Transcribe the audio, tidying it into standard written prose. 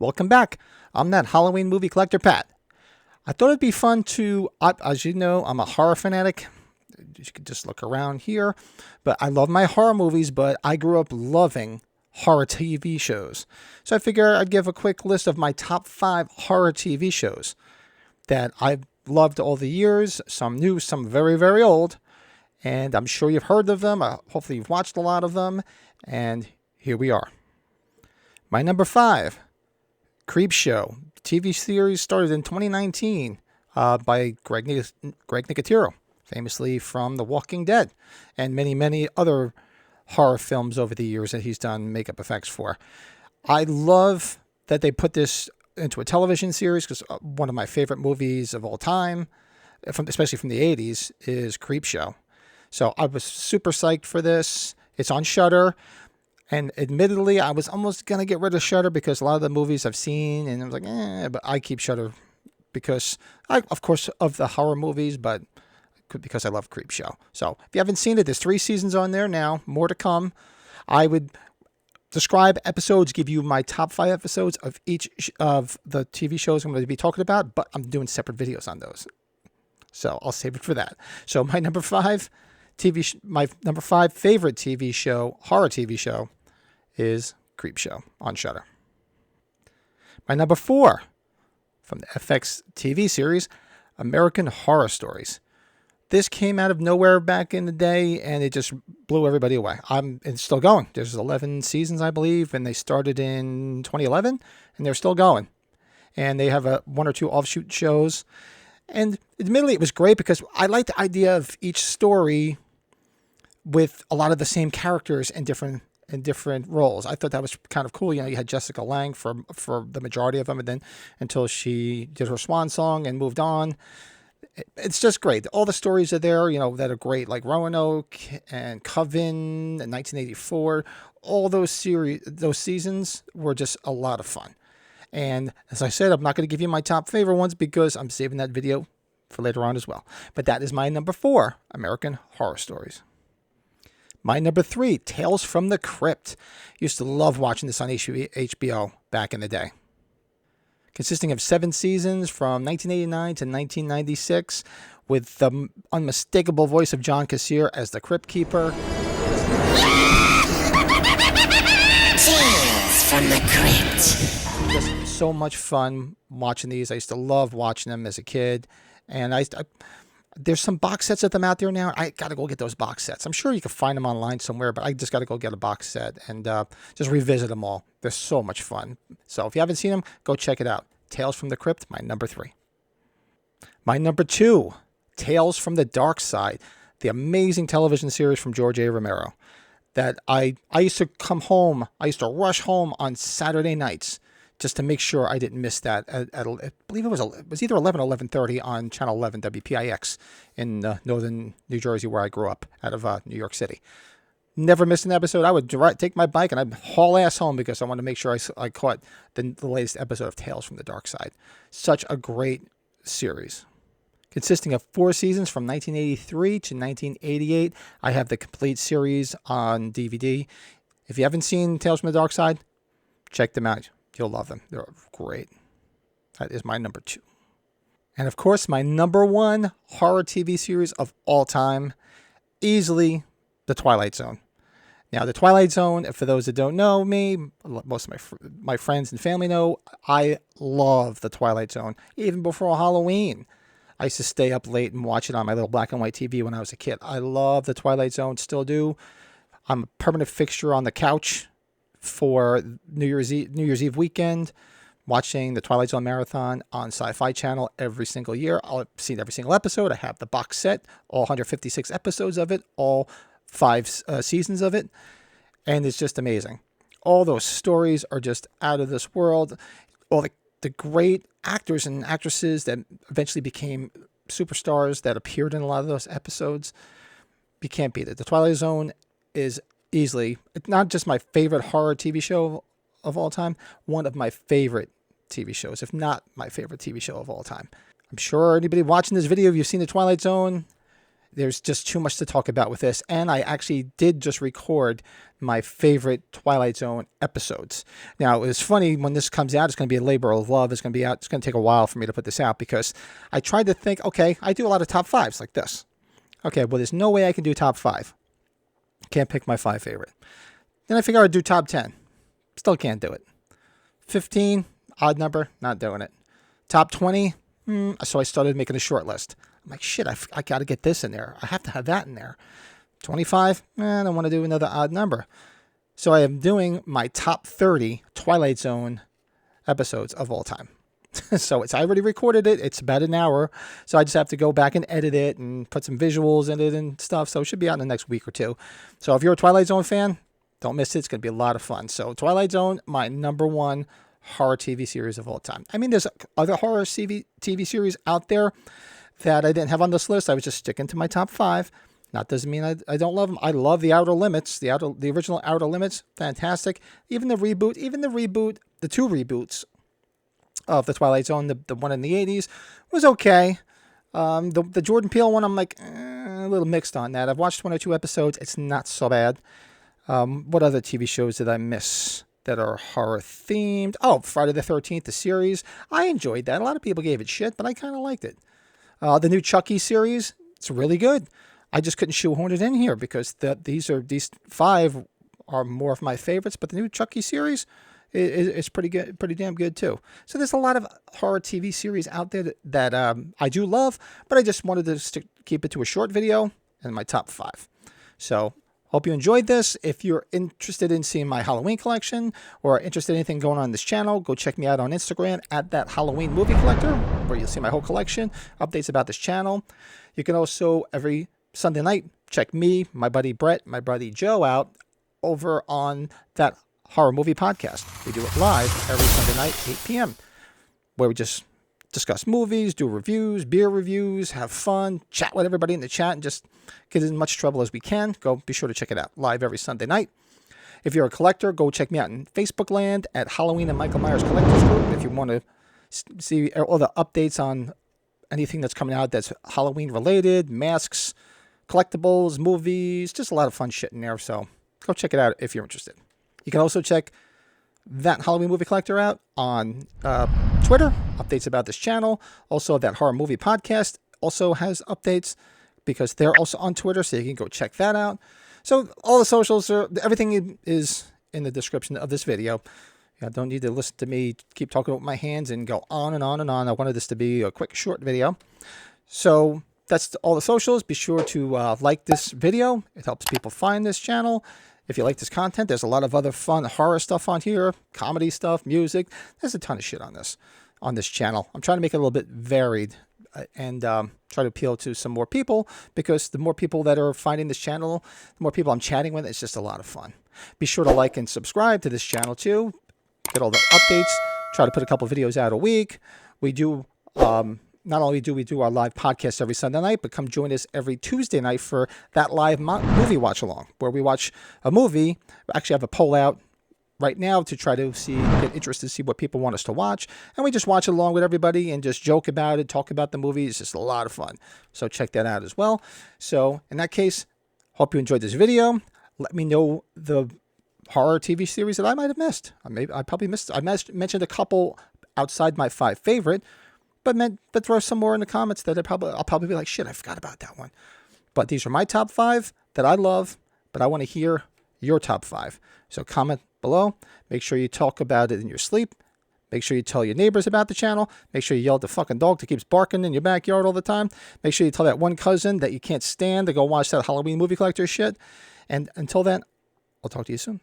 Welcome back. I'm that Halloween movie collector, Pat. I thought it'd be fun to, as you know, I'm a horror fanatic. You could just look around here. But I love my horror movies, but I grew up loving horror TV shows. So I figure I'd give a quick list of my top 5 horror TV shows that I've loved all the years. Some new, some very, very old. And I'm sure you've heard of them. Hopefully you've watched a lot of them. And here we are. My number 5, Crypt Show. TV series started in 2019 by Greg Nicotero, famously from The Walking Dead and many, many other horror films over the years that he's done makeup effects for. I love that they put this into a television series because one of my favorite movies of all time, especially from the 80s, is Crypt Show. So I was super psyched for this. It's on Shudder. And admittedly, I was almost going to get rid of Shudder because a lot of the movies I've seen, and I was like, but I keep Shudder because, of course, of the horror movies, but because I love Crypt Show. So if you haven't seen it, there's 3 seasons on there now, more to come. I would describe episodes, give you my top 5 episodes of each of the TV shows I'm going to be talking about, but I'm doing separate videos on those. So I'll save it for that. So my number 5 favorite TV show, horror TV show, is Crypt Show on Shudder. My number 4 from the FX TV series, American Horror Stories. This came out of nowhere back in the day, and it just blew everybody away. It's still going. There's 11 seasons, I believe, and they started in 2011, and they're still going. And they have 1 or 2 offshoot shows. And admittedly, it was great because I like the idea of each story with a lot of the same characters in different roles. I thought that was kind of cool. You know, you had Jessica Lange for the majority of them, and then until she did her swan song and moved on. It's just great. All the stories are there, you know, that are great, like Roanoke and Coven and 1984. All those seasons were just a lot of fun. And as I said, I'm not going to give you my top favorite ones because I'm saving that video for later on as well. But that is my number 4, American Horror Stories. My number 3, Tales from the Crypt. Used to love watching this on HBO back in the day. Consisting of 7 seasons from 1989 to 1996, with the unmistakable voice of John Kassir as the Crypt Keeper. Tales from the Crypt. Just so much fun watching these. I used to love watching them as a kid, and there's some box sets of them out there now. I got to go get those box sets. I'm sure you can find them online somewhere, but I just got to go get a box set and just revisit them all. They're so much fun. So if you haven't seen them, go check it out. Tales from the Crypt, my number 3. My number 2, Tales from the Dark Side, the amazing television series from George A. Romero that I used to come home. I used to rush home on Saturday nights just to make sure I didn't miss that. I believe it was either 11 or 11:30 on Channel 11 WPIX in northern New Jersey, where I grew up, out of New York City. Never missed an episode. I would take my bike and I'd haul ass home because I wanted to make sure I caught the latest episode of Tales from the Dark Side. Such a great series. Consisting of 4 seasons from 1983 to 1988. I have the complete series on DVD. If you haven't seen Tales from the Dark Side, check them out. You'll love them. They're great. That is my number 2. And of course, my number 1 horror TV series of all time, easily The Twilight Zone. Now, The Twilight Zone, for those that don't know me, most of my friends and family know, I love The Twilight Zone. Even before Halloween, I used to stay up late and watch it on my little black and white TV when I was a kid. I love The Twilight Zone, still do. I'm a permanent fixture on the couch for New Year's Eve weekend, watching the Twilight Zone marathon on Sci-Fi Channel every single year. I've seen every single episode. I have the box set, all 156 episodes of it, all 5 seasons of it, and it's just amazing. All those stories are just out of this world. All the great actors and actresses that eventually became superstars that appeared in a lot of those episodes, you can't beat it. The Twilight Zone is easily, it's not just my favorite horror TV show of all time, one of my favorite TV shows, if not my favorite TV show of all time. I'm sure anybody watching this video, if you've seen The Twilight Zone, There's just too much to talk about with this. And I actually did just record my favorite Twilight Zone episodes. Now, it's funny, when this comes out, it's going to be a labor of love. It's going to be out. It's going to take a while for me to put this out because I tried to think, okay, I do a lot of top fives like this. Okay, well, there's no way I can do top five. Can't pick my 5 favorite. Then I figure I'd do top 10. Still can't do it. 15, odd number, not doing it. Top 20, so I started making a short list. I'm like, shit, I got to get this in there. I have to have that in there. 25, I don't want to do another odd number. So I am doing my top 30 Twilight Zone episodes of all time. So I already recorded it. It's about an hour. So I just have to go back and edit it and put some visuals in it and stuff. So it should be out in the next week or two. So if you're a Twilight Zone fan, don't miss it. It's going to be a lot of fun. So Twilight Zone, my number 1 horror TV series of all time. I mean, there's other horror TV series out there that I didn't have on this list. I was just sticking to my top 5. That doesn't mean I don't love them. I love the Outer Limits, the original Outer Limits, fantastic. Even the 2 reboots of the Twilight Zone, the one in the 80s was okay. The Jordan Peele one, I'm like a little mixed on that. I've watched 1 or 2 episodes. It's not so bad. What other TV shows did I miss that are horror themed? Oh, Friday the 13th, the series. I enjoyed that. A lot of people gave it shit, but I kind of liked it. The new Chucky series, it's really good. I just couldn't shoehorn it in here because these 5 are more of my favorites, but the new Chucky series is pretty good, pretty damn good too. So there's a lot of horror TV series out there that I do love, but I just wanted to keep it to a short video and my top 5. So hope you enjoyed this. If you're interested in seeing my Halloween collection or interested in anything going on this channel, go check me out on Instagram at that Halloween movie collector, where you'll see my whole collection, updates about this channel. You can also every Sunday night check me, my buddy Brett, my buddy Joe out over on that horror movie podcast. We do it live every Sunday night, 8 p.m., where we just discuss movies, do reviews, beer reviews, have fun, chat with everybody in the chat, and just get as much trouble as we can. Go be sure to check it out live every Sunday night. If you're a collector, go check me out in Facebook land at Halloween and Michael Myers Collectors Group. If you want to see all the updates on anything that's coming out that's Halloween related, masks, collectibles, movies, just a lot of fun shit in there. So go check it out if you're interested. You can also check that Halloween movie collector out on Twitter, updates about this channel. Also, that horror movie podcast also has updates because they're also on Twitter, so you can go check that out. So all the socials, everything is in the description of this video. You don't need to listen to me keep talking with my hands and go on and on and on. I wanted this to be a quick, short video. So that's all the socials. Be sure to like this video. It helps people find this channel. If you like this content, there's a lot of other fun horror stuff on here, comedy stuff, music. There's a ton of shit on this channel. I'm trying to make it a little bit varied and try to appeal to some more people, because the more people that are finding this channel, the more people I'm chatting with, it's just a lot of fun. Be sure to like and subscribe to this channel too. Get all the updates. Try to put a couple videos out a week. We do not only do we do our live podcast every Sunday night, but come join us every Tuesday night for that live movie watch along, where we watch a movie. We actually have a poll out right now to try to get interested to see what people want us to watch. And we just watch it along with everybody and just joke about it, talk about the movie. It's just a lot of fun. So check that out as well. So in that case, hope you enjoyed this video. Let me know the horror TV series that I might have missed. I mentioned a couple outside my 5 favorite, but throw some more in the comments that I'll probably be like, shit, I forgot about that one. But these are my top 5 that I love, but I want to hear your top 5. So comment below. Make sure you talk about it in your sleep. Make sure you tell your neighbors about the channel. Make sure you yell at the fucking dog that keeps barking in your backyard all the time. Make sure you tell that one cousin that you can't stand to go watch that Halloween movie collector shit. And until then, I'll talk to you soon.